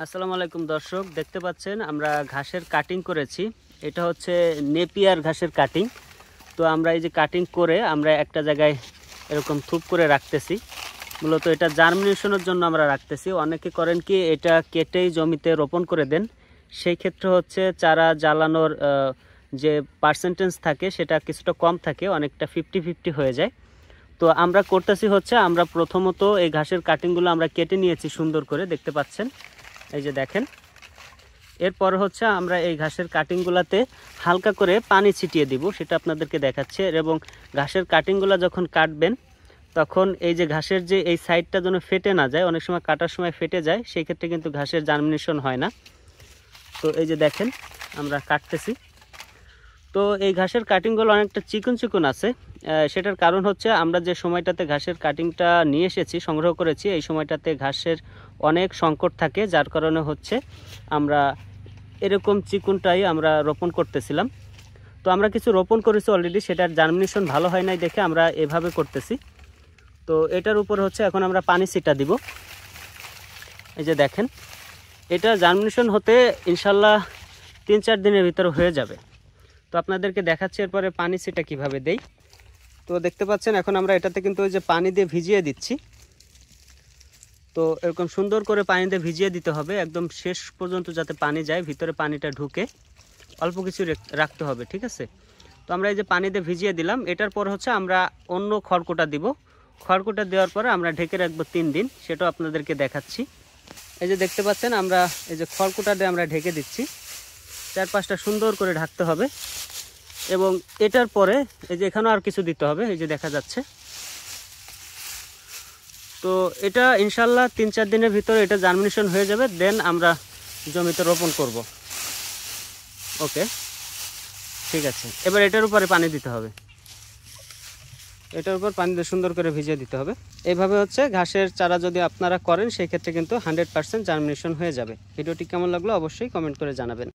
আসসালামু আলাইকুম দর্শক, দেখতে পাচ্ছেন আমরা ঘাসের কাটিং করেছি। এটা হচ্ছে নেপিয়ার ঘাসের কাটিং। তো আমরা এই যে কাটিং করে আমরা একটা জায়গায় এরকম থুপ করে রাখতেছি। মূলত এটা জার্মিনেশনের জন্য আমরা রাখতেছি। অনেকে করেন কি এটা কেটেই জমিতে রোপণ করে দেন, সেই ক্ষেত্রে হচ্ছে চারা জ্বালানোর যে পার্সেন্টেজ থাকে সেটা কিছুটা কম থাকে, অনেকটা 50-50 হয়ে যায়। তো আমরা করতেছি হচ্ছে আমরা প্রথমত এই ঘাসের কাটিংগুলো আমরা কেটে নিয়েছি সুন্দর করে, দেখতে পাচ্ছেন এই যে দেখেন। এরপর হচ্ছে আমরা এই ঘাসের কাটিংগুলোতে হালকা করে পানি ছিটিয়ে দিব, সেটা আপনাদেরকে দেখাচ্ছে। এবং ঘাসের কাটিংগুলো যখন কাটবেন তখন এই যে ঘাসের যে এই সাইডটা যেন ফেটে না যায়, অনেক সময় কাটার সময় ফেটে যায়, সেই ক্ষেত্রে কিন্তু ঘাসের জার্মিনেশন হয় না। তো এই যে দেখেন আমরা কাটতেছি। তো এই ঘাসের কাটিংগুলো অনেকটা চিকন চিকন আছে। সেটার কারণ হচ্ছে আমরা যে সময়টাতে ঘাসের কাটিংটা নিয়ে এসেছি, সংগ্রহ করেছি, এই সময়টাতে ঘাসের অনেক সংকট থাকে, যার কারণে হচ্ছে আমরা এরকম চিকনটাই আমরা রোপণ করতেছিলাম। তো আমরা কিছু রোপণ করেছি অলরেডি, সেটার জার্মিনেশন ভালো হয় নাই দেখে আমরা এভাবে করতেছি। তো এটার উপর হচ্ছে এখন আমরা পানি ছিটা দিব। এই যে দেখেন, এটা জার্মিনেশন হতে ইনশাল্লাহ 3-4 দিনের ভিতরে হয়ে যাবে। তো আপনাদেরকে দেখাচ্ছি এরপরে পানি ছিটা কিভাবে দেই। তো দেখতে পাচ্ছেন এখন আমরা এটাতে কিন্তু ওই যে পানি দিয়ে ভিজিয়ে দিচ্ছি। তো এরকম সুন্দর করে পানি দিয়ে ভিজিয়ে দিতে হবে, একদম শেষ পর্যন্ত যাতে পানি যায়, ভিতরে পানিটা ঢুকে। অল্প কিছু রাখতে হবে, ঠিক আছে। তো আমরা এই যে পানি দিয়ে ভিজিয়ে দিলাম। এটার পর হচ্ছে আমরা অন্য খড়কুটা দিব। খড়কুটা দেওয়ার পরে আমরা ঢেকে রাখবো 3 দিন, সেটাও আপনাদেরকে দেখাচ্ছি। এই যে দেখতে পাচ্ছেন আমরা এই যে খড়কুটা দিয়ে আমরা ঢেকে দিচ্ছি। 4-5টা সুন্দর করে ঢাকতে হবে। এবং এটার পরে এই যে এখানেও আর কিছু দিতে হবে, এই যে দেখা যাচ্ছে। তো এটা ইনশাল্লাহ 3-4 দিনের ভিতরে এটা জার্মিনেশন হয়ে যাবে, দেন আমরা জমিতে রোপণ করব। ওকে, ঠিক আছে। এবার এটার উপরে পানি দিতে হবে, এটার উপর পানি দিয়ে সুন্দর করে ভিজিয়ে দিতে হবে। এইভাবে হচ্ছে ঘাসের চারা যদি আপনারা করেন সেই ক্ষেত্রে কিন্তু 100% জার্মিনেশন হয়ে যাবে। ভিডিওটি কেমন লাগলো অবশ্যই কমেন্ট করে জানাবেন।